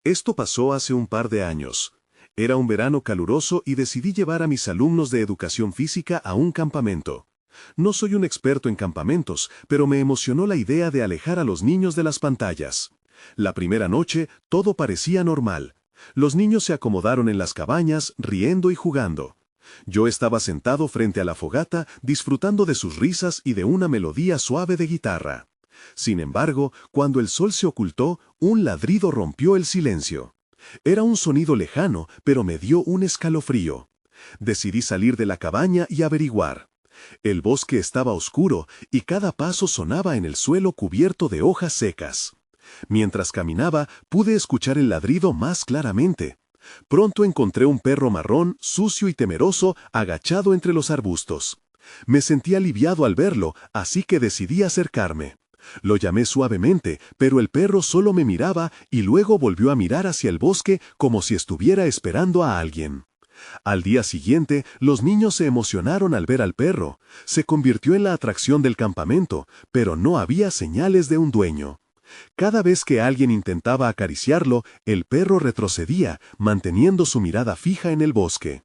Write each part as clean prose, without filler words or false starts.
Esto pasó hace un par de años. Era un verano caluroso y decidí llevar a mis alumnos de educación física a un campamento. No soy un experto en campamentos, pero me emocionó la idea de alejar a los niños de las pantallas. La primera noche, todo parecía normal. Los niños se acomodaron en las cabañas, riendo y jugando. Yo estaba sentado frente a la fogata, disfrutando de sus risas y de una melodía suave de guitarra. Sin embargo, cuando el sol se ocultó, un ladrido rompió el silencio. Era un sonido lejano, pero me dio un escalofrío. Decidí salir de la cabaña y averiguar. El bosque estaba oscuro y cada paso sonaba en el suelo cubierto de hojas secas. Mientras caminaba, pude escuchar el ladrido más claramente. Pronto encontré un perro marrón, sucio y temeroso, agachado entre los arbustos. Me sentí aliviado al verlo, así que decidí acercarme. Lo llamé suavemente, pero el perro solo me miraba y luego volvió a mirar hacia el bosque como si estuviera esperando a alguien. Al día siguiente, los niños se emocionaron al ver al perro. Se convirtió en la atracción del campamento, pero no había señales de un dueño. Cada vez que alguien intentaba acariciarlo, el perro retrocedía, manteniendo su mirada fija en el bosque.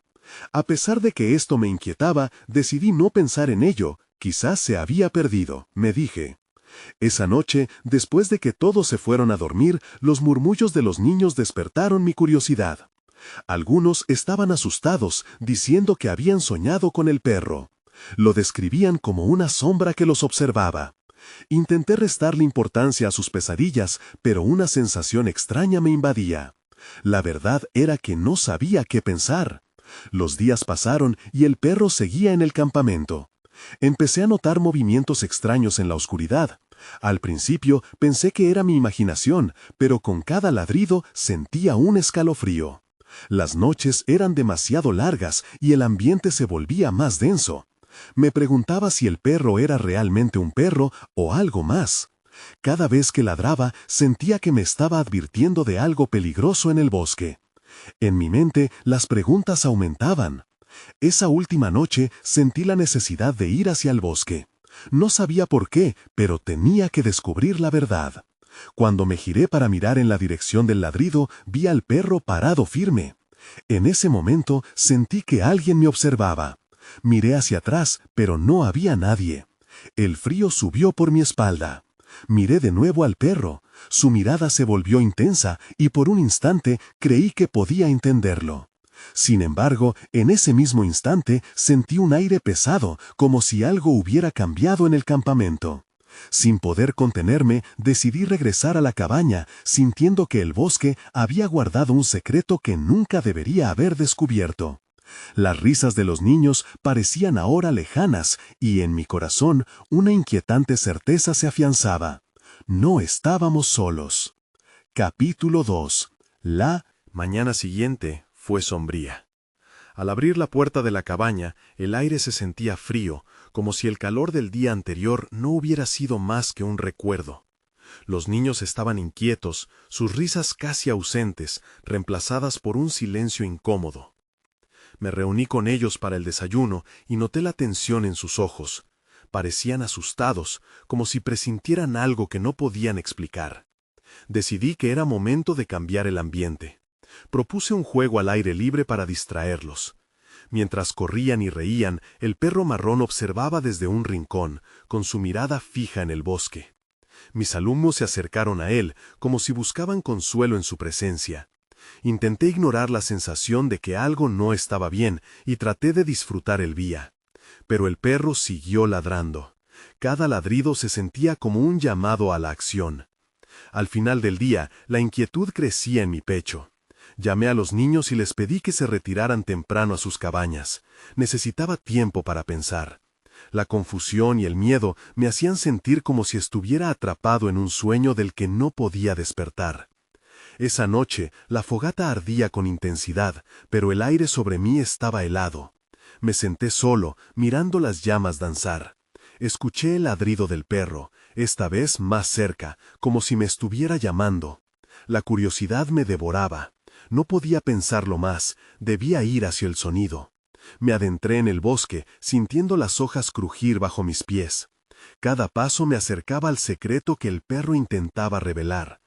A pesar de que esto me inquietaba, decidí no pensar en ello. Quizás se había perdido, me dije. Esa noche, después de que todos se fueron a dormir, los murmullos de los niños despertaron mi curiosidad. Algunos estaban asustados, diciendo que habían soñado con el perro. Lo describían como una sombra que los observaba. Intenté restarle importancia a sus pesadillas, pero una sensación extraña me invadía. La verdad era que no sabía qué pensar. Los días pasaron y el perro seguía en el campamento. Empecé a notar movimientos extraños en la oscuridad. Al principio pensé que era mi imaginación, pero con cada ladrido sentía un escalofrío. Las noches eran demasiado largas y el ambiente se volvía más denso. Me preguntaba si el perro era realmente un perro o algo más. Cada vez que ladraba sentía que me estaba advirtiendo de algo peligroso en el bosque. En mi mente las preguntas aumentaban. Esa última noche sentí la necesidad de ir hacia el bosque. No sabía por qué, pero tenía que descubrir la verdad. Cuando me giré para mirar en la dirección del ladrido, vi al perro parado firme. En ese momento sentí que alguien me observaba. Miré hacia atrás, pero no había nadie. El frío subió por mi espalda. Miré de nuevo al perro. Su mirada se volvió intensa y por un instante creí que podía entenderlo. Sin embargo, en ese mismo instante sentí un aire pesado, como si algo hubiera cambiado en el campamento. Sin poder contenerme, decidí regresar a la cabaña, sintiendo que el bosque había guardado un secreto que nunca debería haber descubierto. Las risas de los niños parecían ahora lejanas y en mi corazón una inquietante certeza se afianzaba. No estábamos solos. Capítulo 2. La mañana siguiente fue sombría. Al abrir la puerta de la cabaña, el aire se sentía frío, como si el calor del día anterior no hubiera sido más que un recuerdo. Los niños estaban inquietos, sus risas casi ausentes, reemplazadas por un silencio incómodo. Me reuní con ellos para el desayuno y noté la tensión en sus ojos. Parecían asustados, como si presintieran algo que no podían explicar. Decidí que era momento de cambiar el ambiente. Propuse un juego al aire libre para distraerlos. Mientras corrían y reían, el perro marrón observaba desde un rincón, con su mirada fija en el bosque. Mis alumnos se acercaron a él, como si buscaban consuelo en su presencia. Intenté ignorar la sensación de que algo no estaba bien y traté de disfrutar el día. Pero el perro siguió ladrando. Cada ladrido se sentía como un llamado a la acción. Al final del día, la inquietud crecía en mi pecho. Llamé a los niños y les pedí que se retiraran temprano a sus cabañas. Necesitaba tiempo para pensar. La confusión y el miedo me hacían sentir como si estuviera atrapado en un sueño del que no podía despertar. Esa noche, la fogata ardía con intensidad, pero el aire sobre mí estaba helado. Me senté solo, mirando las llamas danzar. Escuché el ladrido del perro, esta vez más cerca, como si me estuviera llamando. La curiosidad me devoraba. No podía pensarlo más, debía ir hacia el sonido. Me adentré en el bosque, sintiendo las hojas crujir bajo mis pies. Cada paso me acercaba al secreto que el perro intentaba revelar.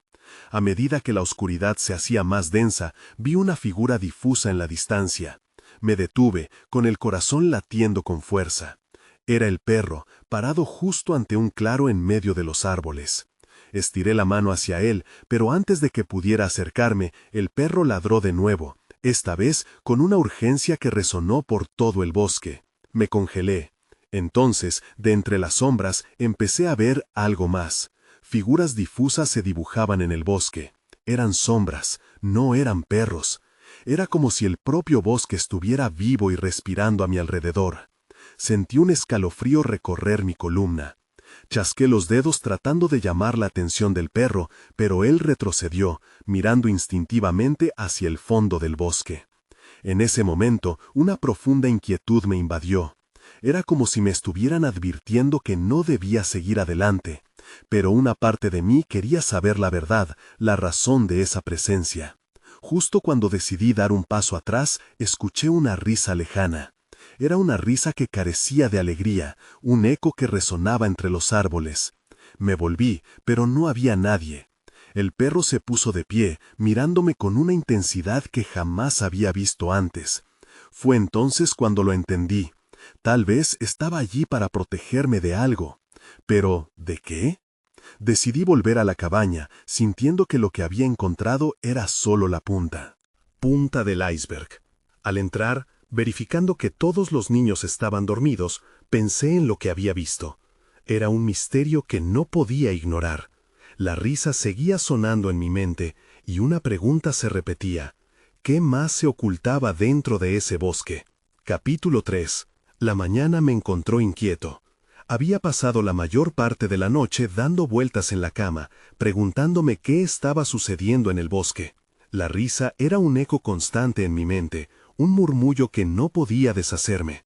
A medida que la oscuridad se hacía más densa, vi una figura difusa en la distancia. Me detuve, con el corazón latiendo con fuerza. Era el perro, parado justo ante un claro en medio de los árboles. Estiré la mano hacia él, pero antes de que pudiera acercarme, el perro ladró de nuevo, esta vez con una urgencia que resonó por todo el bosque. Me congelé. Entonces, de entre las sombras, empecé a ver algo más. Figuras difusas se dibujaban en el bosque. Eran sombras, no eran perros. Era como si el propio bosque estuviera vivo y respirando a mi alrededor. Sentí un escalofrío recorrer mi columna. Chasqué los dedos tratando de llamar la atención del perro, pero él retrocedió, mirando instintivamente hacia el fondo del bosque. En ese momento, una profunda inquietud me invadió. Era como si me estuvieran advirtiendo que no debía seguir adelante, pero una parte de mí quería saber la verdad, la razón de esa presencia. Justo cuando decidí dar un paso atrás, escuché una risa lejana. Era una risa que carecía de alegría, un eco que resonaba entre los árboles. Me volví, pero no había nadie. El perro se puso de pie, mirándome con una intensidad que jamás había visto antes. Fue entonces cuando lo entendí. Tal vez estaba allí para protegerme de algo. Pero, ¿de qué? Decidí volver a la cabaña, sintiendo que lo que había encontrado era solo la punta. Punta del iceberg. Al entrar, verificando que todos los niños estaban dormidos, pensé en lo que había visto. Era un misterio que no podía ignorar. La risa seguía sonando en mi mente, y una pregunta se repetía. ¿Qué más se ocultaba dentro de ese bosque? Capítulo 3. La mañana me encontró inquieto. Había pasado la mayor parte de la noche dando vueltas en la cama, preguntándome qué estaba sucediendo en el bosque. La risa era un eco constante en mi mente, un murmullo que no podía deshacerme.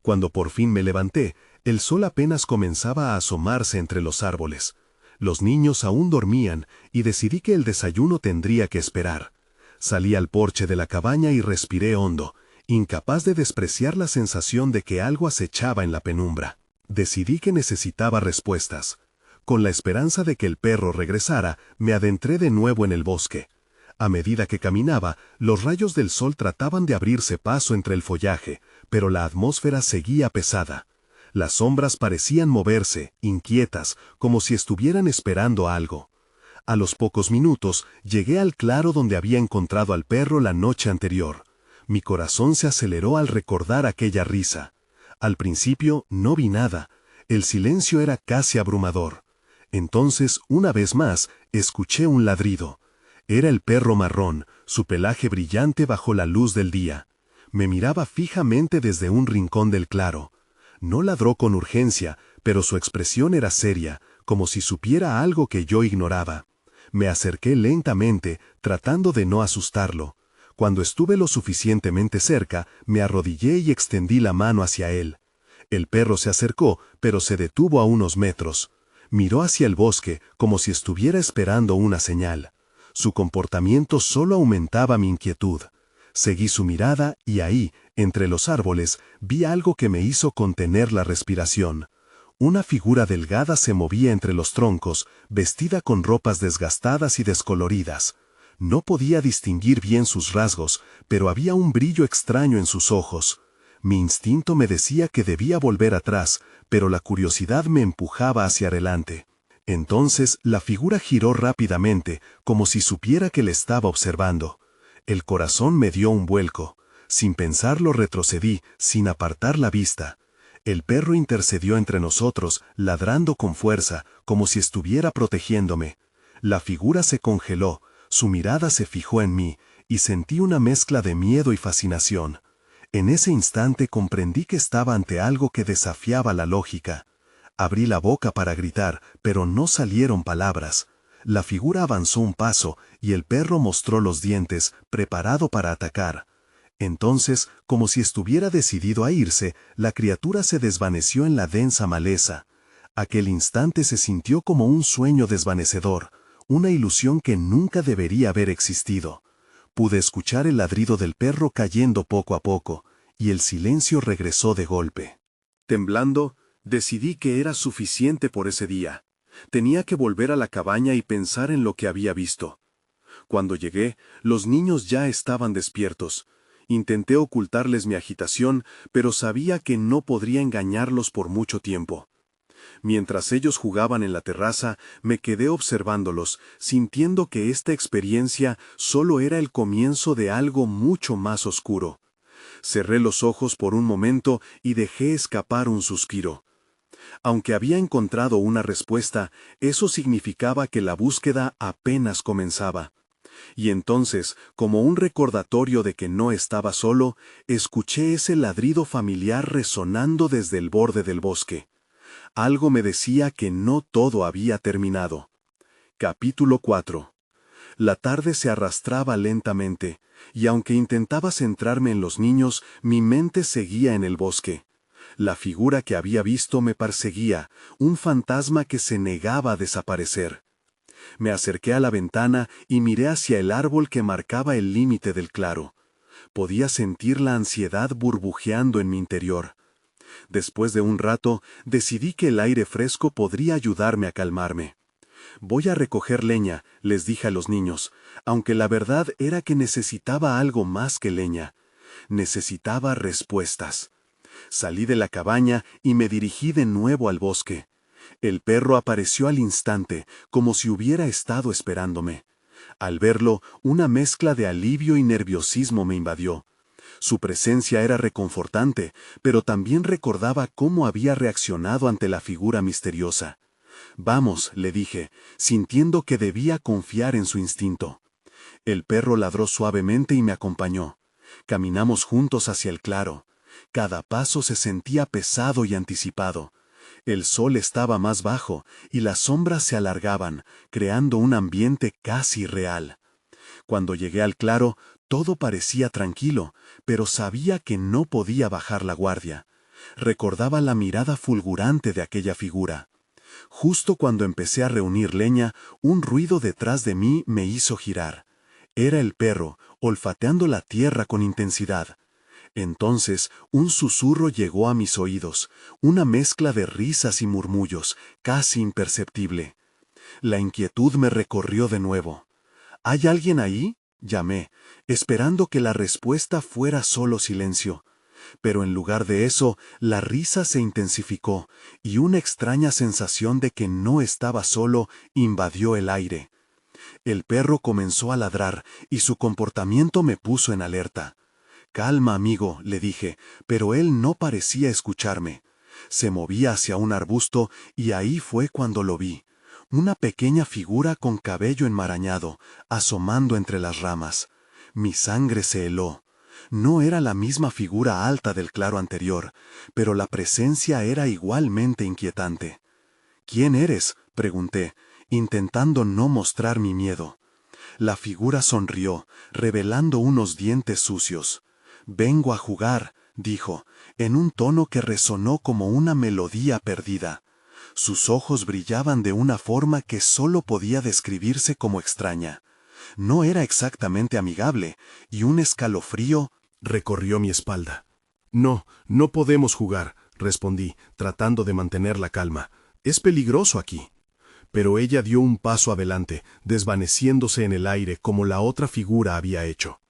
Cuando por fin me levanté, el sol apenas comenzaba a asomarse entre los árboles. Los niños aún dormían y decidí que el desayuno tendría que esperar. Salí al porche de la cabaña y respiré hondo, incapaz de despreciar la sensación de que algo acechaba en la penumbra. Decidí que necesitaba respuestas. Con la esperanza de que el perro regresara, me adentré de nuevo en el bosque. A medida que caminaba, los rayos del sol trataban de abrirse paso entre el follaje, pero la atmósfera seguía pesada. Las sombras parecían moverse, inquietas, como si estuvieran esperando algo. A los pocos minutos, llegué al claro donde había encontrado al perro la noche anterior. Mi corazón se aceleró al recordar aquella risa. Al principio no vi nada. El silencio era casi abrumador. Entonces, una vez más, escuché un ladrido. Era el perro marrón, su pelaje brillante bajo la luz del día. Me miraba fijamente desde un rincón del claro. No ladró con urgencia, pero su expresión era seria, como si supiera algo que yo ignoraba. Me acerqué lentamente, tratando de no asustarlo. Cuando estuve lo suficientemente cerca, me arrodillé y extendí la mano hacia él. El perro se acercó, pero se detuvo a unos metros. Miró hacia el bosque, como si estuviera esperando una señal. Su comportamiento solo aumentaba mi inquietud. Seguí su mirada y ahí, entre los árboles, vi algo que me hizo contener la respiración. Una figura delgada se movía entre los troncos, vestida con ropas desgastadas y descoloridas. No podía distinguir bien sus rasgos, pero había un brillo extraño en sus ojos. Mi instinto me decía que debía volver atrás, pero la curiosidad me empujaba hacia adelante. Entonces la figura giró rápidamente, como si supiera que le estaba observando. El corazón me dio un vuelco. Sin pensarlo retrocedí, sin apartar la vista. El perro intercedió entre nosotros, ladrando con fuerza, como si estuviera protegiéndome. La figura se congeló, su mirada se fijó en mí, y sentí una mezcla de miedo y fascinación. En ese instante comprendí que estaba ante algo que desafiaba la lógica. Abrí la boca para gritar, pero no salieron palabras. La figura avanzó un paso, y el perro mostró los dientes, preparado para atacar. Entonces, como si estuviera decidido a irse, la criatura se desvaneció en la densa maleza. Aquel instante se sintió como un sueño desvanecedor, una ilusión que nunca debería haber existido. Pude escuchar el ladrido del perro cayendo poco a poco, y el silencio regresó de golpe. Temblando, decidí que era suficiente por ese día. Tenía que volver a la cabaña y pensar en lo que había visto. Cuando llegué, los niños ya estaban despiertos. Intenté ocultarles mi agitación, pero sabía que no podría engañarlos por mucho tiempo. Mientras ellos jugaban en la terraza, me quedé observándolos, sintiendo que esta experiencia solo era el comienzo de algo mucho más oscuro. Cerré los ojos por un momento y dejé escapar un suspiro. Aunque había encontrado una respuesta, eso significaba que la búsqueda apenas comenzaba. Y entonces, como un recordatorio de que no estaba solo, escuché ese ladrido familiar resonando desde el borde del bosque. Algo me decía que no todo había terminado. Capítulo 4. La tarde se arrastraba lentamente, y aunque intentaba centrarme en los niños, mi mente seguía en el bosque. La figura que había visto me perseguía, un fantasma que se negaba a desaparecer. Me acerqué a la ventana y miré hacia el árbol que marcaba el límite del claro. Podía sentir la ansiedad burbujeando en mi interior. Después de un rato, decidí que el aire fresco podría ayudarme a calmarme. «Voy a recoger leña», les dije a los niños, aunque la verdad era que necesitaba algo más que leña. Necesitaba respuestas. Salí de la cabaña y me dirigí de nuevo al bosque. El perro apareció al instante, como si hubiera estado esperándome. Al verlo, una mezcla de alivio y nerviosismo me invadió. Su presencia era reconfortante, pero también recordaba cómo había reaccionado ante la figura misteriosa. «Vamos», le dije, sintiendo que debía confiar en su instinto. El perro ladró suavemente y me acompañó. Caminamos juntos hacia el claro. Cada paso se sentía pesado y anticipado. El sol estaba más bajo y las sombras se alargaban, creando un ambiente casi real. Cuando llegué al claro, todo parecía tranquilo, pero sabía que no podía bajar la guardia. Recordaba la mirada fulgurante de aquella figura. Justo cuando empecé a reunir leña, un ruido detrás de mí me hizo girar. Era el perro, olfateando la tierra con intensidad. Entonces, un susurro llegó a mis oídos, una mezcla de risas y murmullos, casi imperceptible. La inquietud me recorrió de nuevo. «¿Hay alguien ahí?», llamé, esperando que la respuesta fuera solo silencio. Pero en lugar de eso, la risa se intensificó, y una extraña sensación de que no estaba solo invadió el aire. El perro comenzó a ladrar, y su comportamiento me puso en alerta. «Calma, amigo», le dije, pero él no parecía escucharme. Se movía hacia un arbusto, y ahí fue cuando lo vi. Una pequeña figura con cabello enmarañado, asomando entre las ramas. Mi sangre se heló. No era la misma figura alta del claro anterior, pero la presencia era igualmente inquietante. «¿Quién eres?», pregunté, intentando no mostrar mi miedo. La figura sonrió, revelando unos dientes sucios. «Vengo a jugar», dijo, en un tono que resonó como una melodía perdida. Sus ojos brillaban de una forma que solo podía describirse como extraña. No era exactamente amigable, y un escalofrío recorrió mi espalda. «No, no podemos jugar», respondí, tratando de mantener la calma. «Es peligroso aquí». Pero ella dio un paso adelante, desvaneciéndose en el aire como la otra figura había hecho.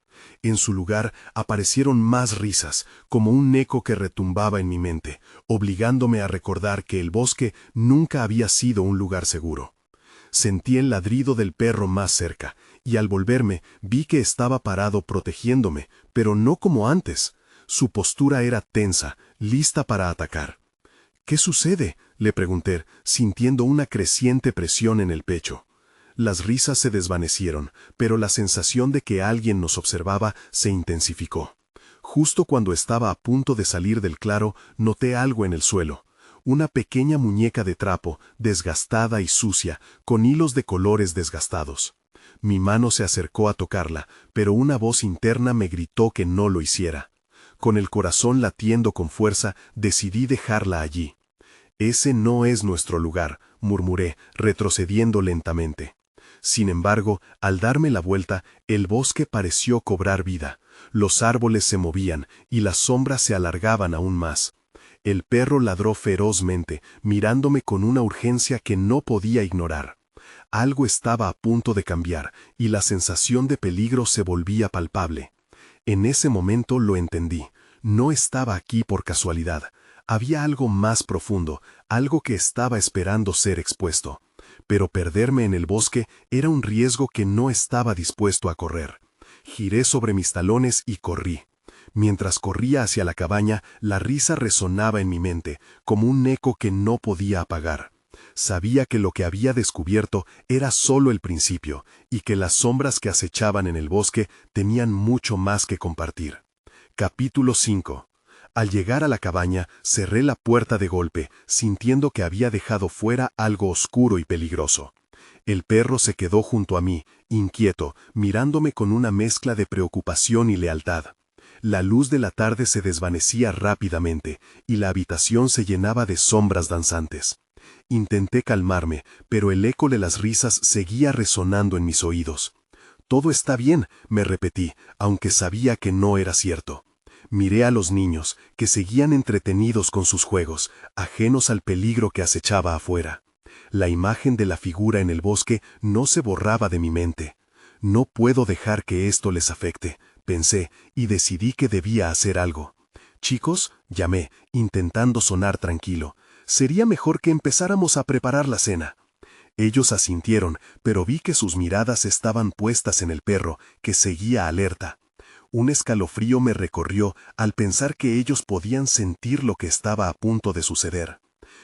En su lugar aparecieron más risas, como un eco que retumbaba en mi mente, obligándome a recordar que el bosque nunca había sido un lugar seguro. Sentí el ladrido del perro más cerca, y al volverme vi que estaba parado protegiéndome, pero no como antes. Su postura era tensa, lista para atacar. «¿Qué sucede?», le pregunté, sintiendo una creciente presión en el pecho. Las risas se desvanecieron, pero la sensación de que alguien nos observaba se intensificó. Justo cuando estaba a punto de salir del claro, noté algo en el suelo. Una pequeña muñeca de trapo, desgastada y sucia, con hilos de colores desgastados. Mi mano se acercó a tocarla, pero una voz interna me gritó que no lo hiciera. Con el corazón latiendo con fuerza, decidí dejarla allí. «Ese no es nuestro lugar», murmuré, retrocediendo lentamente. Sin embargo, al darme la vuelta, el bosque pareció cobrar vida. Los árboles se movían y las sombras se alargaban aún más. El perro ladró ferozmente, mirándome con una urgencia que no podía ignorar. Algo estaba a punto de cambiar, y la sensación de peligro se volvía palpable. En ese momento lo entendí. No estaba aquí por casualidad. Había algo más profundo, algo que estaba esperando ser expuesto. Pero perderme en el bosque era un riesgo que no estaba dispuesto a correr. Giré sobre mis talones y corrí. Mientras corría hacia la cabaña, la risa resonaba en mi mente, como un eco que no podía apagar. Sabía que lo que había descubierto era solo el principio, y que las sombras que acechaban en el bosque tenían mucho más que compartir. Capítulo 5. Al llegar a la cabaña, cerré la puerta de golpe, sintiendo que había dejado fuera algo oscuro y peligroso. El perro se quedó junto a mí, inquieto, mirándome con una mezcla de preocupación y lealtad. La luz de la tarde se desvanecía rápidamente, y la habitación se llenaba de sombras danzantes. Intenté calmarme, pero el eco de las risas seguía resonando en mis oídos. «Todo está bien», me repetí, aunque sabía que no era cierto. Miré a los niños, que seguían entretenidos con sus juegos, ajenos al peligro que acechaba afuera. La imagen de la figura en el bosque no se borraba de mi mente. «No puedo dejar que esto les afecte», pensé, y decidí que debía hacer algo. «Chicos», llamé, intentando sonar tranquilo, «sería mejor que empezáramos a preparar la cena». Ellos asintieron, pero vi que sus miradas estaban puestas en el perro, que seguía alerta. Un escalofrío me recorrió al pensar que ellos podían sentir lo que estaba a punto de suceder.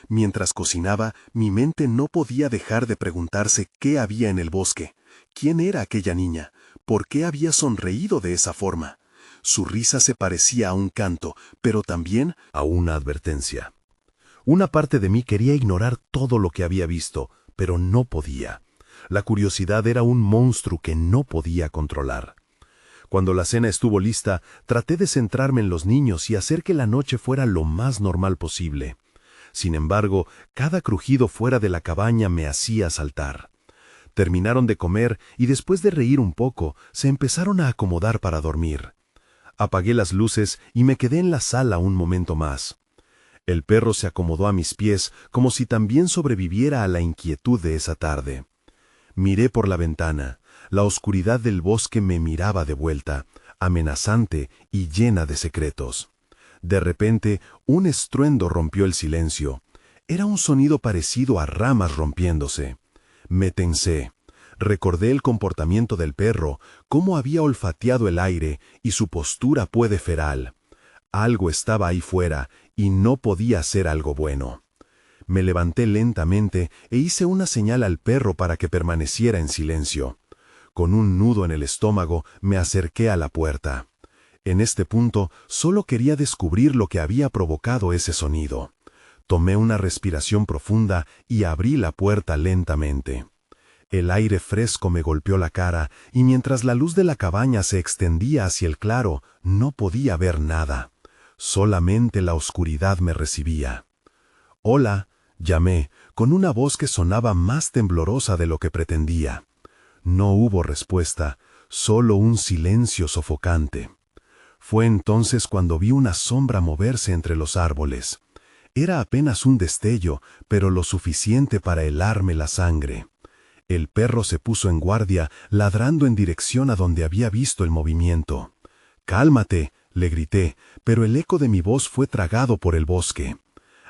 Mientras cocinaba, mi mente no podía dejar de preguntarse qué había en el bosque. ¿Quién era aquella niña? ¿Por qué había sonreído de esa forma? Su risa se parecía a un canto, pero también a una advertencia. Una parte de mí quería ignorar todo lo que había visto, pero no podía. La curiosidad era un monstruo que no podía controlar. Cuando la cena estuvo lista, traté de centrarme en los niños y hacer que la noche fuera lo más normal posible. Sin embargo, cada crujido fuera de la cabaña me hacía saltar. Terminaron de comer y después de reír un poco, se empezaron a acomodar para dormir. Apagué las luces y me quedé en la sala un momento más. El perro se acomodó a mis pies como si también sobreviviera a la inquietud de esa tarde. Miré por la ventana. La oscuridad del bosque me miraba de vuelta, amenazante y llena de secretos. De repente, un estruendo rompió el silencio. Era un sonido parecido a ramas rompiéndose. Me tensé. Recordé el comportamiento del perro, cómo había olfateado el aire y su postura feral. Algo estaba ahí fuera y no podía ser algo bueno. Me levanté lentamente e hice una señal al perro para que permaneciera en silencio. Con un nudo en el estómago, me acerqué a la puerta. En este punto, solo quería descubrir lo que había provocado ese sonido. Tomé una respiración profunda y abrí la puerta lentamente. El aire fresco me golpeó la cara y mientras la luz de la cabaña se extendía hacia el claro, no podía ver nada. Solamente la oscuridad me recibía. «Hola», llamé, con una voz que sonaba más temblorosa de lo que pretendía. No hubo respuesta, solo un silencio sofocante. Fue entonces cuando vi una sombra moverse entre los árboles. Era apenas un destello, pero lo suficiente para helarme la sangre. El perro se puso en guardia, ladrando en dirección a donde había visto el movimiento. «Cálmate», le grité, pero el eco de mi voz fue tragado por el bosque.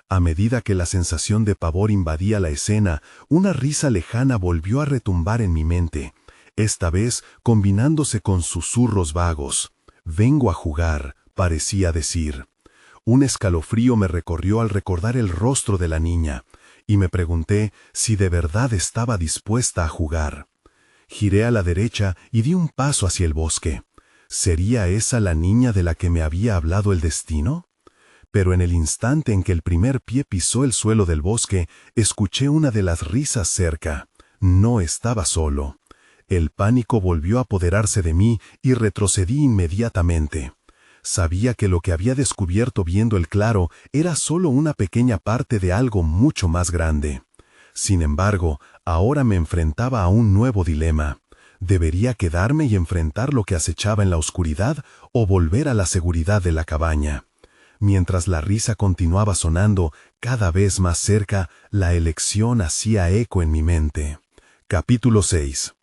A medida que la sensación de pavor invadía la escena, una risa lejana volvió a retumbar en mi mente, esta vez combinándose con susurros vagos. «Vengo a jugar», parecía decir. Un escalofrío me recorrió al recordar el rostro de la niña, y me pregunté si de verdad estaba dispuesta a jugar. Giré a la derecha y di un paso hacia el bosque. ¿Sería esa la niña de la que me había hablado el destino? Pero en el instante en que el primer pie pisó el suelo del bosque, escuché una de las risas cerca. No estaba solo. El pánico volvió a apoderarse de mí y retrocedí inmediatamente. Sabía que lo que había descubierto viendo el claro era solo una pequeña parte de algo mucho más grande. Sin embargo, ahora me enfrentaba a un nuevo dilema. ¿Debería quedarme y enfrentar lo que acechaba en la oscuridad o volver a la seguridad de la cabaña? Mientras la risa continuaba sonando, cada vez más cerca, la elección hacía eco en mi mente. Capítulo 6.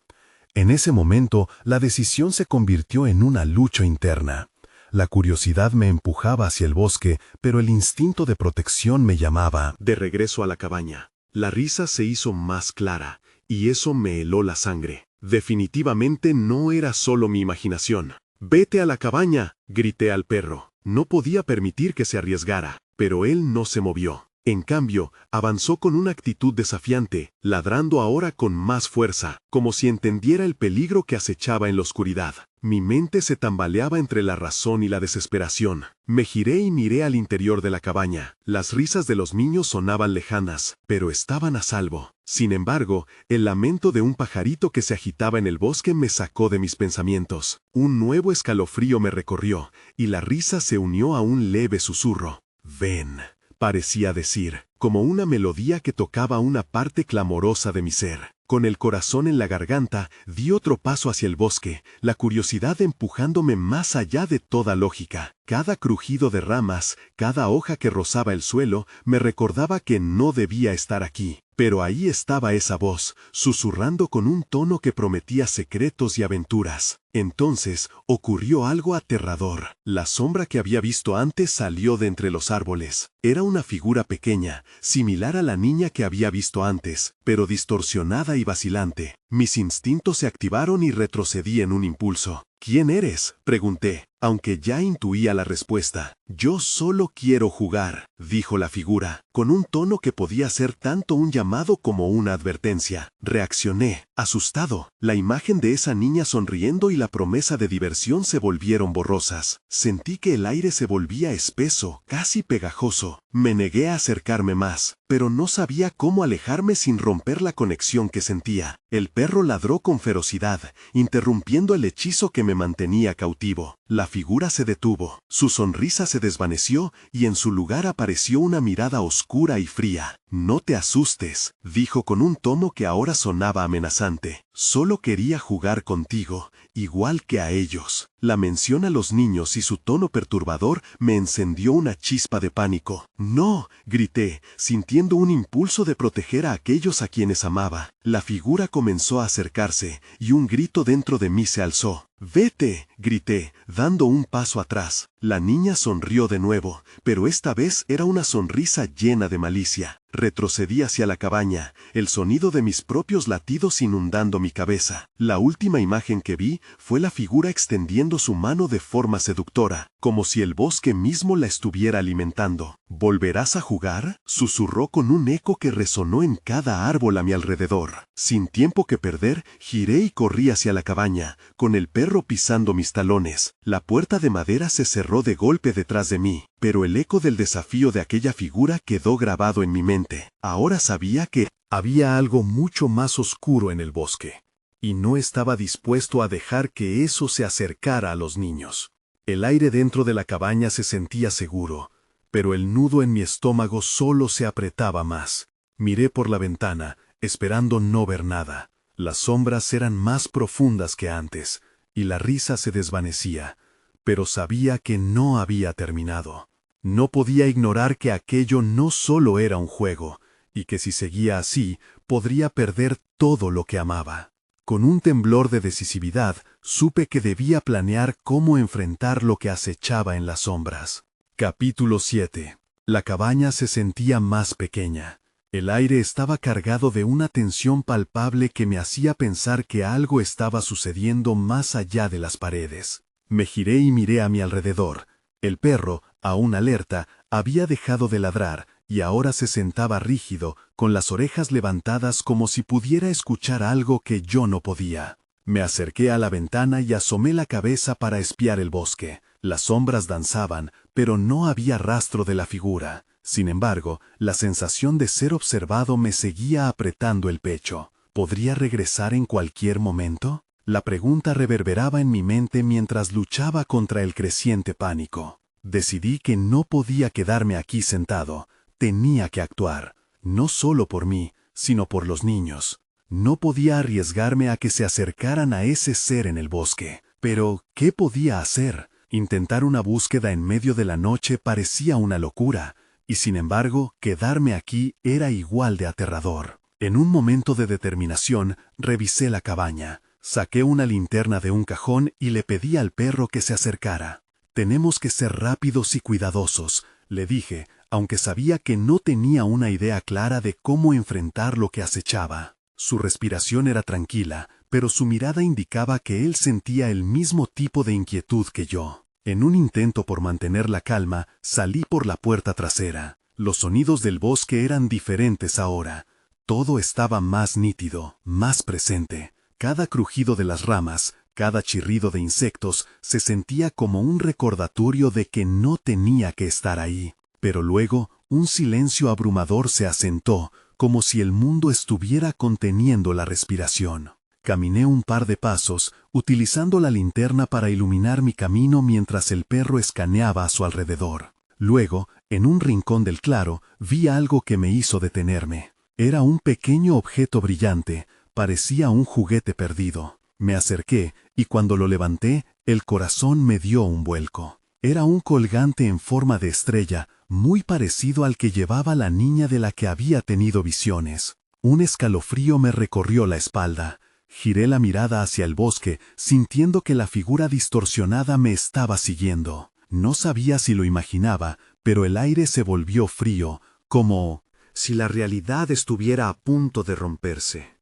En ese momento, la decisión se convirtió en una lucha interna. La curiosidad me empujaba hacia el bosque, pero el instinto de protección me llamaba. De regreso a la cabaña, la risa se hizo más clara, y eso me heló la sangre. Definitivamente no era solo mi imaginación. «Vete a la cabaña», grité al perro. No podía permitir que se arriesgara, pero él no se movió. En cambio, avanzó con una actitud desafiante, ladrando ahora con más fuerza, como si entendiera el peligro que acechaba en la oscuridad. Mi mente se tambaleaba entre la razón y la desesperación. Me giré y miré al interior de la cabaña. Las risas de los niños sonaban lejanas, pero estaban a salvo. Sin embargo, el lamento de un pajarito que se agitaba en el bosque me sacó de mis pensamientos. Un nuevo escalofrío me recorrió, y la risa se unió a un leve susurro. «Ven», parecía decir, como una melodía que tocaba una parte clamorosa de mi ser. Con el corazón en la garganta, di otro paso hacia el bosque, la curiosidad empujándome más allá de toda lógica. Cada crujido de ramas, cada hoja que rozaba el suelo, me recordaba que no debía estar aquí. Pero ahí estaba esa voz, susurrando con un tono que prometía secretos y aventuras. Entonces ocurrió algo aterrador. La sombra que había visto antes salió de entre los árboles. Era una figura pequeña, similar a la niña que había visto antes, pero distorsionada y vacilante. Mis instintos se activaron y retrocedí en un impulso. «¿Quién eres?», pregunté, aunque ya intuía la respuesta. «Yo solo quiero jugar», dijo la figura, con un tono que podía ser tanto un llamado como una advertencia. Reaccioné, asustado. La imagen de esa niña sonriendo y la promesa de diversión se volvieron borrosas. Sentí que el aire se volvía espeso, casi pegajoso. Me negué a acercarme más, pero no sabía cómo alejarme sin romper la conexión que sentía. El perro ladró con ferocidad, interrumpiendo el hechizo que me mantenía cautivo. La figura se detuvo, su sonrisa se desvaneció y en su lugar apareció una mirada oscura y fría. «No te asustes», dijo con un tono que ahora sonaba amenazante. «Solo quería jugar contigo, igual que a ellos». La mención a los niños y su tono perturbador me encendió una chispa de pánico. «No», grité, sintiendo un impulso de proteger a aquellos a quienes amaba. La figura comenzó a acercarse, y un grito dentro de mí se alzó. «¡Vete!», grité, dando un paso atrás. La niña sonrió de nuevo, pero esta vez era una sonrisa llena de malicia. Retrocedí hacia la cabaña, el sonido de mis propios latidos inundando mi cabeza. La última imagen que vi fue la figura extendiendo su mano de forma seductora, como si el bosque mismo la estuviera alimentando. «¿Volverás a jugar?», susurró con un eco que resonó en cada árbol a mi alrededor. Sin tiempo que perder, giré y corrí hacia la cabaña, con el perro pisando mis talones. La puerta de madera se cerró de golpe detrás de mí, pero el eco del desafío de aquella figura quedó grabado en mi mente. Ahora sabía que había algo mucho más oscuro en el bosque, y no estaba dispuesto a dejar que eso se acercara a los niños. El aire dentro de la cabaña se sentía seguro, pero el nudo en mi estómago solo se apretaba más. Miré por la ventana, esperando no ver nada. Las sombras eran más profundas que antes, y la risa se desvanecía, pero sabía que no había terminado. No podía ignorar que aquello no solo era un juego, y que si seguía así, podría perder todo lo que amaba. Con un temblor de decisividad, supe que debía planear cómo enfrentar lo que acechaba en las sombras. Capítulo 7. La cabaña se sentía más pequeña. El aire estaba cargado de una tensión palpable que me hacía pensar que algo estaba sucediendo más allá de las paredes. Me giré y miré a mi alrededor. El perro, aún alerta, había dejado de ladrar y ahora se sentaba rígido, con las orejas levantadas como si pudiera escuchar algo que yo no podía. Me acerqué a la ventana y asomé la cabeza para espiar el bosque. Las sombras danzaban, pero no había rastro de la figura. Sin embargo, la sensación de ser observado me seguía apretando el pecho. ¿Podría regresar en cualquier momento? La pregunta reverberaba en mi mente mientras luchaba contra el creciente pánico. Decidí que no podía quedarme aquí sentado. Tenía que actuar, no solo por mí, sino por los niños. No podía arriesgarme a que se acercaran a ese ser en el bosque. Pero, ¿qué podía hacer? Intentar una búsqueda en medio de la noche parecía una locura, y sin embargo, quedarme aquí era igual de aterrador. En un momento de determinación, revisé la cabaña, saqué una linterna de un cajón y le pedí al perro que se acercara. «Tenemos que ser rápidos y cuidadosos», le dije, aunque sabía que no tenía una idea clara de cómo enfrentar lo que acechaba. Su respiración era tranquila, pero su mirada indicaba que él sentía el mismo tipo de inquietud que yo. En un intento por mantener la calma, salí por la puerta trasera. Los sonidos del bosque eran diferentes ahora. Todo estaba más nítido, más presente. Cada crujido de las ramas, cada chirrido de insectos, se sentía como un recordatorio de que no tenía que estar ahí. Pero luego, un silencio abrumador se asentó, como si el mundo estuviera conteniendo la respiración. Caminé un par de pasos, utilizando la linterna para iluminar mi camino mientras el perro escaneaba a su alrededor. Luego, en un rincón del claro, vi algo que me hizo detenerme. Era un pequeño objeto brillante, parecía un juguete perdido. Me acerqué, y cuando lo levanté, el corazón me dio un vuelco. Era un colgante en forma de estrella, muy parecido al que llevaba la niña de la que había tenido visiones. Un escalofrío me recorrió la espalda. Giré la mirada hacia el bosque, sintiendo que la figura distorsionada me estaba siguiendo. No sabía si lo imaginaba, pero el aire se volvió frío, como si la realidad estuviera a punto de romperse.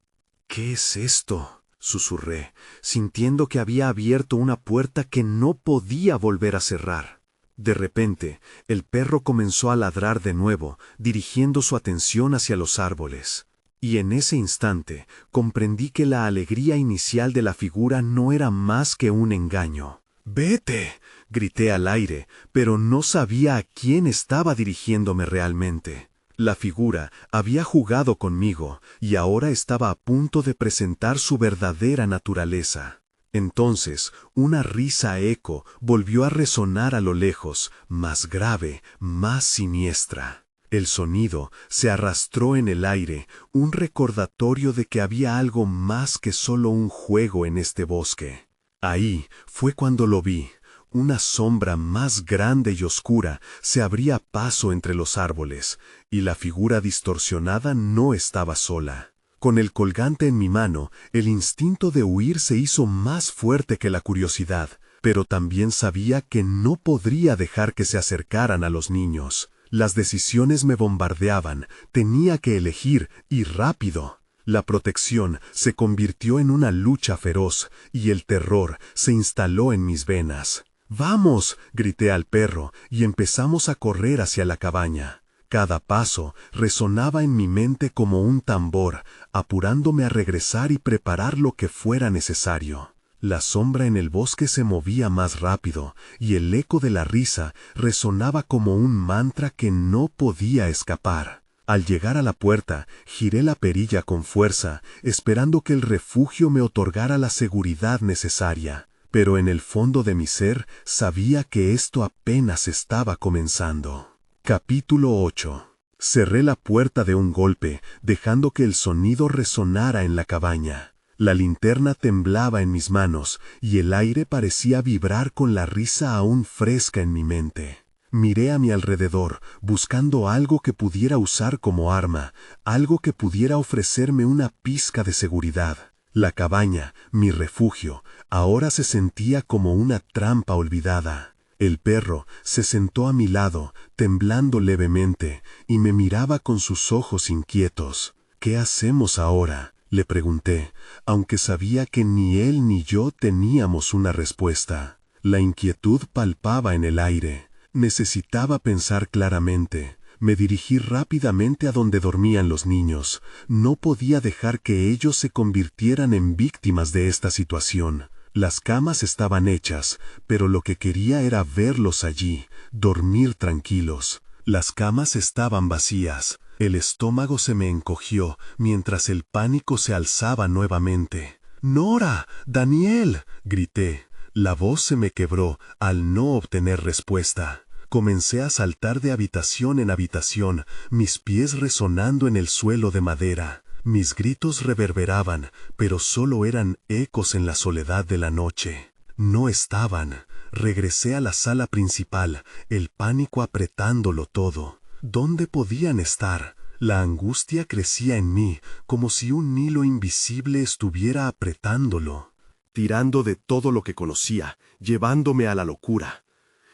«¿Qué es esto?», susurré, sintiendo que había abierto una puerta que no podía volver a cerrar. De repente, el perro comenzó a ladrar de nuevo, dirigiendo su atención hacia los árboles. Y en ese instante, comprendí que la alegría inicial de la figura no era más que un engaño. «¡Vete!», grité al aire, pero no sabía a quién estaba dirigiéndome realmente. La figura había jugado conmigo y ahora estaba a punto de presentar su verdadera naturaleza. Entonces, una risa eco volvió a resonar a lo lejos, más grave, más siniestra. El sonido se arrastró en el aire, un recordatorio de que había algo más que solo un juego en este bosque. Ahí fue cuando lo vi. Una sombra más grande y oscura se abría paso entre los árboles, y la figura distorsionada no estaba sola. Con el colgante en mi mano, el instinto de huir se hizo más fuerte que la curiosidad, pero también sabía que no podría dejar que se acercaran a los niños. Las decisiones me bombardeaban, tenía que elegir, y rápido. La protección se convirtió en una lucha feroz, y el terror se instaló en mis venas. «¡Vamos!», grité al perro, y empezamos a correr hacia la cabaña. Cada paso resonaba en mi mente como un tambor, apurándome a regresar y preparar lo que fuera necesario. La sombra en el bosque se movía más rápido, y el eco de la risa resonaba como un mantra que no podía escapar. Al llegar a la puerta, giré la perilla con fuerza, esperando que el refugio me otorgara la seguridad necesaria. Pero en el fondo de mi ser sabía que esto apenas estaba comenzando. Capítulo 8. Cerré la puerta de un golpe, dejando que el sonido resonara en la cabaña. La linterna temblaba en mis manos, y el aire parecía vibrar con la risa aún fresca en mi mente. Miré a mi alrededor, buscando algo que pudiera usar como arma, algo que pudiera ofrecerme una pizca de seguridad. La cabaña, mi refugio, ahora se sentía como una trampa olvidada. El perro se sentó a mi lado, temblando levemente, y me miraba con sus ojos inquietos. «¿Qué hacemos ahora?», le pregunté, aunque sabía que ni él ni yo teníamos una respuesta. La inquietud palpaba en el aire. Necesitaba pensar claramente. Me dirigí rápidamente a donde dormían los niños. No podía dejar que ellos se convirtieran en víctimas de esta situación. Las camas estaban hechas, pero lo que quería era verlos allí, dormir tranquilos. Las camas estaban vacías. El estómago se me encogió, mientras el pánico se alzaba nuevamente. «¡Nora! ¡Daniel!», grité. La voz se me quebró al no obtener respuesta. Comencé a saltar de habitación en habitación, mis pies resonando en el suelo de madera. Mis gritos reverberaban, pero solo eran ecos en la soledad de la noche. No estaban. Regresé a la sala principal, el pánico apretándolo todo. ¿Dónde podían estar? La angustia crecía en mí, como si un hilo invisible estuviera apretándolo. Tirando de todo lo que conocía, llevándome a la locura.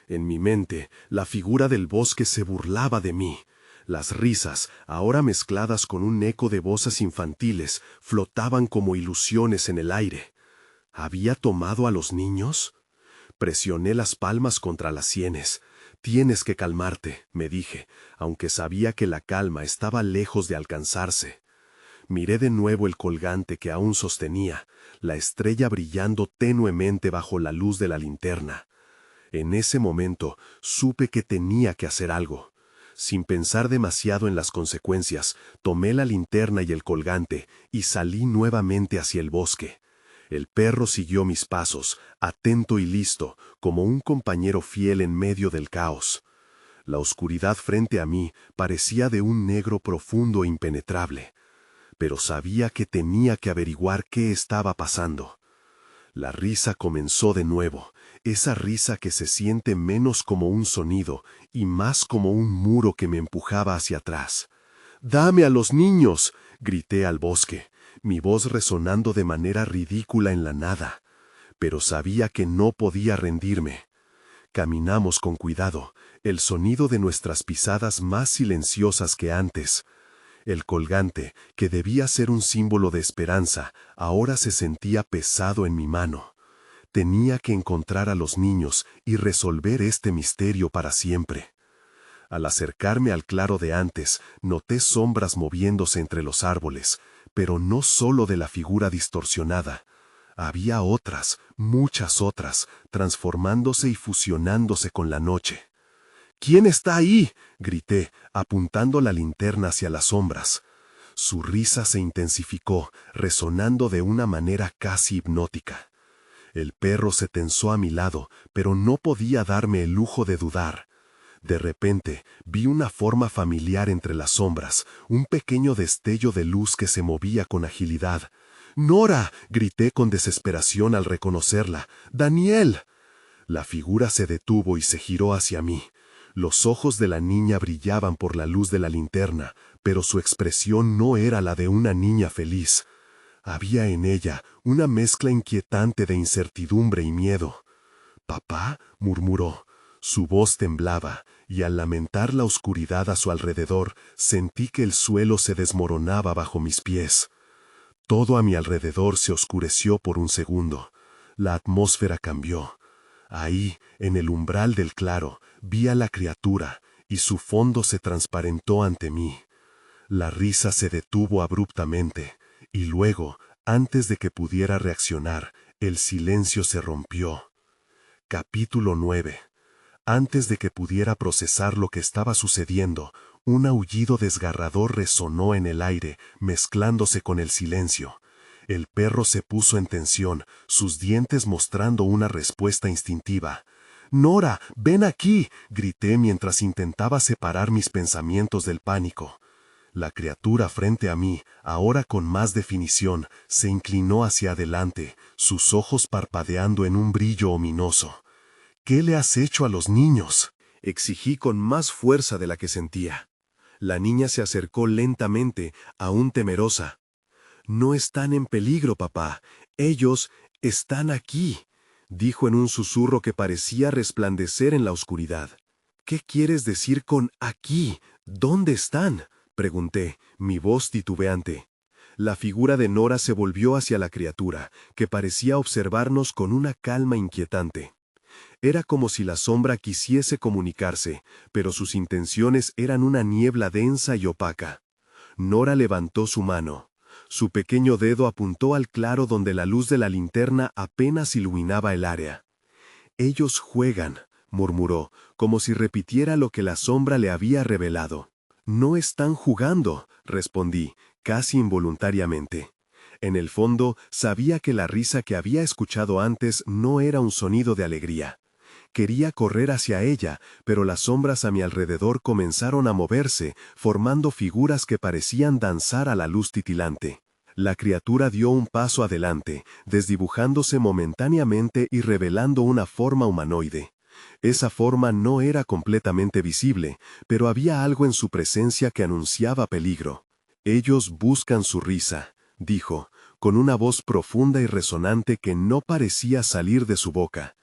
En mi mente, la figura del bosque se burlaba de mí. Las risas, ahora mezcladas con un eco de voces infantiles, flotaban como ilusiones en el aire. ¿Había tomado a los niños? Presioné las palmas contra las sienes. Tienes que calmarte, me dije, aunque sabía que la calma estaba lejos de alcanzarse. Miré de nuevo el colgante que aún sostenía, la estrella brillando tenuemente bajo la luz de la linterna. En ese momento supe que tenía que hacer algo. Sin pensar demasiado en las consecuencias, tomé la linterna y el colgante y salí nuevamente hacia el bosque. El perro siguió mis pasos, atento y listo, como un compañero fiel en medio del caos. La oscuridad frente a mí parecía de un negro profundo e impenetrable, pero sabía que tenía que averiguar qué estaba pasando. La risa comenzó de nuevo, esa risa que se siente menos como un sonido y más como un muro que me empujaba hacia atrás. «¡Dame a los niños!», grité al bosque, mi voz resonando de manera ridícula en la nada. Pero sabía que no podía rendirme. Caminamos con cuidado, el sonido de nuestras pisadas más silenciosas que antes. El colgante, que debía ser un símbolo de esperanza, ahora se sentía pesado en mi mano. Tenía que encontrar a los niños y resolver este misterio para siempre. Al acercarme al claro de antes, noté sombras moviéndose entre los árboles, pero no solo de la figura distorsionada. Había otras, muchas otras, transformándose y fusionándose con la noche. «¿Quién está ahí?», grité, apuntando la linterna hacia las sombras. Su risa se intensificó, resonando de una manera casi hipnótica. El perro se tensó a mi lado, pero no podía darme el lujo de dudar. De repente, vi una forma familiar entre las sombras, un pequeño destello de luz que se movía con agilidad. «¡Nora!», grité con desesperación al reconocerla. «¡Daniel!». La figura se detuvo y se giró hacia mí. Los ojos de la niña brillaban por la luz de la linterna, pero su expresión no era la de una niña feliz. Había en ella una mezcla inquietante de incertidumbre y miedo. «¿Papá?», murmuró. Su voz temblaba, y al lamentar la oscuridad a su alrededor, sentí que el suelo se desmoronaba bajo mis pies. Todo a mi alrededor se oscureció por un segundo. La atmósfera cambió. Ahí, en el umbral del claro, vi a la criatura, y su fondo se transparentó ante mí. La risa se detuvo abruptamente, y luego, antes de que pudiera reaccionar, el silencio se rompió. Capítulo 9. Antes de que pudiera procesar lo que estaba sucediendo, un aullido desgarrador resonó en el aire, mezclándose con el silencio. El perro se puso en tensión, sus dientes mostrando una respuesta instintiva. «¡Nora, ven aquí!», grité mientras intentaba separar mis pensamientos del pánico. La criatura frente a mí, ahora con más definición, se inclinó hacia adelante, sus ojos parpadeando en un brillo ominoso. «¿Qué le has hecho a los niños?», exigí con más fuerza de la que sentía. La niña se acercó lentamente, aún temerosa. «No están en peligro, papá. Ellos están aquí», dijo en un susurro que parecía resplandecer en la oscuridad. «¿Qué quieres decir con aquí? ¿Dónde están?», pregunté, mi voz titubeante. La figura de Nora se volvió hacia la criatura, que parecía observarnos con una calma inquietante. Era como si la sombra quisiese comunicarse, pero sus intenciones eran una niebla densa y opaca. Nora levantó su mano. Su pequeño dedo apuntó al claro donde la luz de la linterna apenas iluminaba el área. «Ellos juegan», murmuró, como si repitiera lo que la sombra le había revelado. «No están jugando», respondí, casi involuntariamente. En el fondo, sabía que la risa que había escuchado antes no era un sonido de alegría. Quería correr hacia ella, pero las sombras a mi alrededor comenzaron a moverse, formando figuras que parecían danzar a la luz titilante. La criatura dio un paso adelante, desdibujándose momentáneamente y revelando una forma humanoide. Esa forma no era completamente visible, pero había algo en su presencia que anunciaba peligro. «Ellos buscan su risa», dijo, con una voz profunda y resonante que no parecía salir de su boca.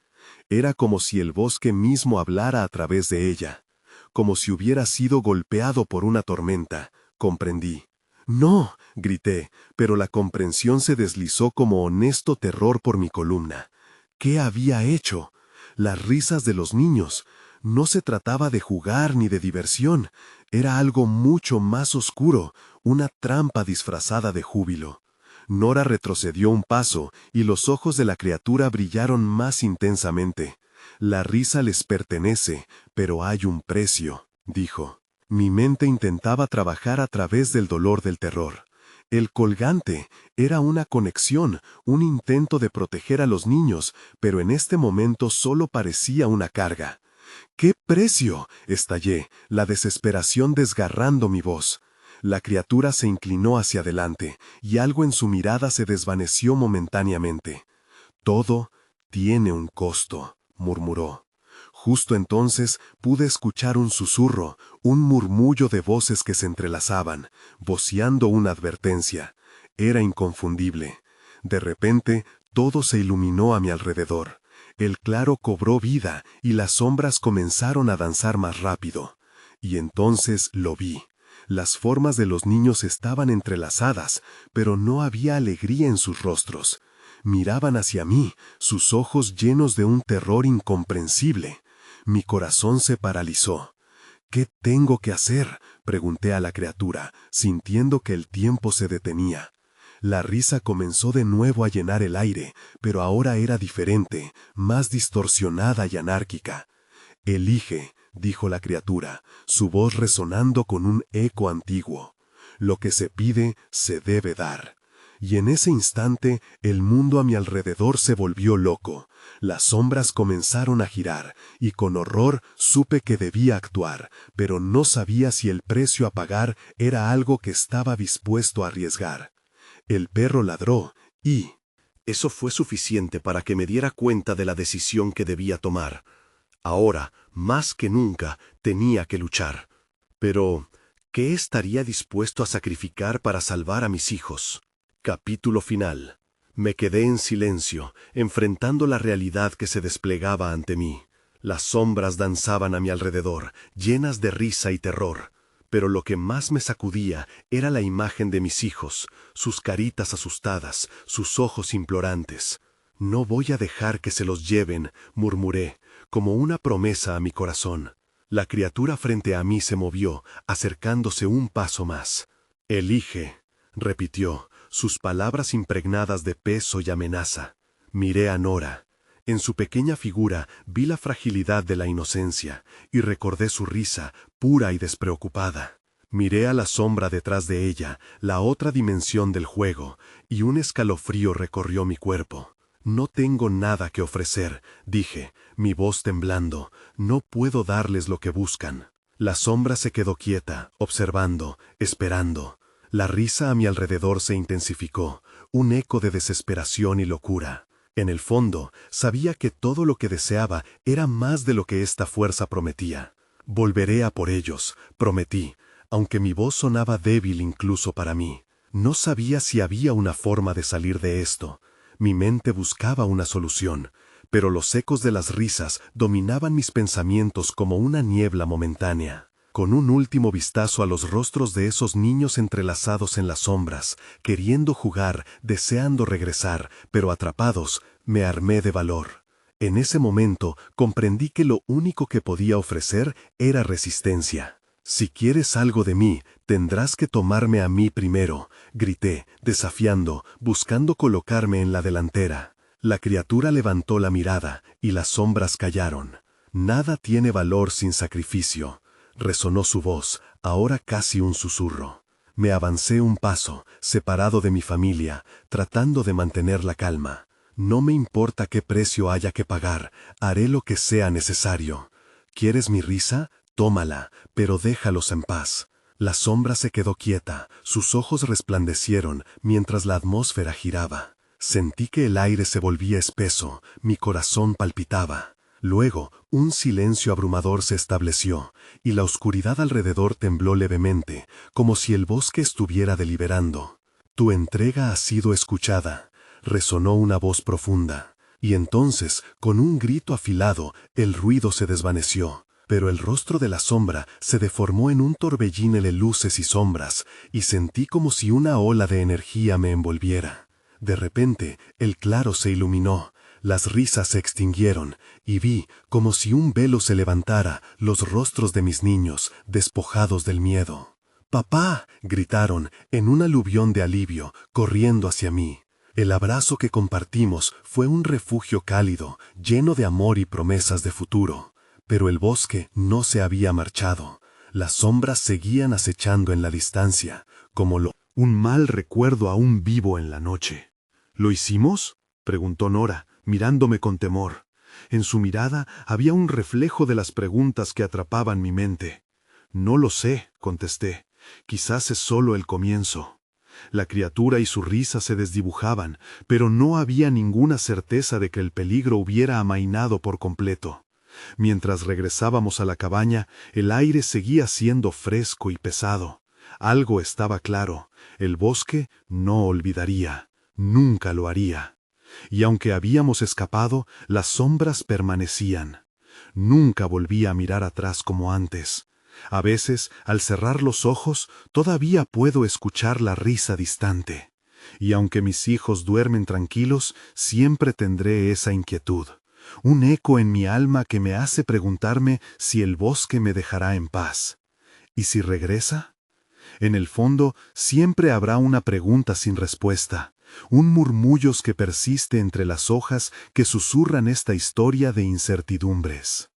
Era como si el bosque mismo hablara a través de ella, como si hubiera sido golpeado por una tormenta. Comprendí. «No», grité, pero la comprensión se deslizó como honesto terror por mi columna. ¿Qué había hecho? Las risas de los niños. No se trataba de jugar ni de diversión. Era algo mucho más oscuro, una trampa disfrazada de júbilo. Nora retrocedió un paso y los ojos de la criatura brillaron más intensamente. «La risa les pertenece, pero hay un precio», dijo. Mi mente intentaba trabajar a través del dolor del terror. El colgante era una conexión, un intento de proteger a los niños, pero en este momento solo parecía una carga. «¿Qué precio?», estallé, la desesperación desgarrando mi voz. La criatura se inclinó hacia adelante, y algo en su mirada se desvaneció momentáneamente. «Todo tiene un costo», murmuró. Justo entonces pude escuchar un susurro, un murmullo de voces que se entrelazaban, voceando una advertencia. Era inconfundible. De repente, todo se iluminó a mi alrededor. El claro cobró vida y las sombras comenzaron a danzar más rápido. Y entonces lo vi. Las formas de los niños estaban entrelazadas, pero no había alegría en sus rostros. Miraban hacia mí, sus ojos llenos de un terror incomprensible. Mi corazón se paralizó. «¿Qué tengo que hacer?», pregunté a la criatura, sintiendo que el tiempo se detenía. La risa comenzó de nuevo a llenar el aire, pero ahora era diferente, más distorsionada y anárquica. «Elige», dijo la criatura, su voz resonando con un eco antiguo. «Lo que se pide se debe dar». Y en ese instante el mundo a mi alrededor se volvió loco. Las sombras comenzaron a girar, y con horror supe que debía actuar, pero no sabía si el precio a pagar era algo que estaba dispuesto a arriesgar. El perro ladró, y eso fue suficiente para que me diera cuenta de la decisión que debía tomar. Ahora, más que nunca, tenía que luchar. Pero, ¿qué estaría dispuesto a sacrificar para salvar a mis hijos? Capítulo final. Me quedé en silencio, enfrentando la realidad que se desplegaba ante mí. Las sombras danzaban a mi alrededor, llenas de risa y terror. Pero lo que más me sacudía era la imagen de mis hijos, sus caritas asustadas, sus ojos implorantes. «No voy a dejar que se los lleven», murmuré, como una promesa a mi corazón. La criatura frente a mí se movió, acercándose un paso más. «Elige», repitió, sus palabras impregnadas de peso y amenaza. Miré a Nora. En su pequeña figura vi la fragilidad de la inocencia, y recordé su risa, pura y despreocupada. Miré a la sombra detrás de ella, la otra dimensión del juego, y un escalofrío recorrió mi cuerpo. «No tengo nada que ofrecer», dije, mi voz temblando. «No puedo darles lo que buscan». La sombra se quedó quieta, observando, esperando. La risa a mi alrededor se intensificó, un eco de desesperación y locura. En el fondo, sabía que todo lo que deseaba era más de lo que esta fuerza prometía. «Volveré a por ellos», prometí, aunque mi voz sonaba débil incluso para mí. No sabía si había una forma de salir de esto. Mi mente buscaba una solución, pero los ecos de las risas dominaban mis pensamientos como una niebla momentánea. Con un último vistazo a los rostros de esos niños entrelazados en las sombras, queriendo jugar, deseando regresar, pero atrapados, me armé de valor. En ese momento comprendí que lo único que podía ofrecer era resistencia. «Si quieres algo de mí, tendrás que tomarme a mí primero», grité, desafiando, buscando colocarme en la delantera. La criatura levantó la mirada, y las sombras callaron. «Nada tiene valor sin sacrificio», resonó su voz, ahora casi un susurro. Me avancé un paso, separado de mi familia, tratando de mantener la calma. «No me importa qué precio haya que pagar, haré lo que sea necesario. ¿Quieres mi risa? Tómala, pero déjalos en paz». La sombra se quedó quieta, sus ojos resplandecieron mientras la atmósfera giraba. Sentí que el aire se volvía espeso, mi corazón palpitaba. Luego, un silencio abrumador se estableció, y la oscuridad alrededor tembló levemente, como si el bosque estuviera deliberando. «Tu entrega ha sido escuchada», resonó una voz profunda. Y entonces, con un grito afilado, el ruido se desvaneció. Pero el rostro de la sombra se deformó en un torbellino de luces y sombras, y sentí como si una ola de energía me envolviera. De repente, el claro se iluminó, las risas se extinguieron, y vi, como si un velo se levantara, los rostros de mis niños, despojados del miedo. «¡Papá!», gritaron, en un aluvión de alivio, corriendo hacia mí. El abrazo que compartimos fue un refugio cálido, lleno de amor y promesas de futuro. Pero el bosque no se había marchado. Las sombras seguían acechando en la distancia, Un mal recuerdo aún vivo en la noche. ¿Lo hicimos?, preguntó Nora, mirándome con temor. En su mirada había un reflejo de las preguntas que atrapaban mi mente. «No lo sé», contesté. «Quizás es solo el comienzo». La criatura y su risa se desdibujaban, pero no había ninguna certeza de que el peligro hubiera amainado por completo. Mientras regresábamos a la cabaña, el aire seguía siendo fresco y pesado. Algo estaba claro: el bosque no olvidaría, nunca lo haría. Y aunque habíamos escapado, las sombras permanecían. Nunca volví a mirar atrás como antes. A veces, al cerrar los ojos, todavía puedo escuchar la risa distante. Y aunque mis hijos duermen tranquilos, siempre tendré esa inquietud. Un eco en mi alma que me hace preguntarme si el bosque me dejará en paz. ¿Y si regresa? En el fondo, siempre habrá una pregunta sin respuesta, un murmullo que persiste entre las hojas que susurran esta historia de incertidumbres.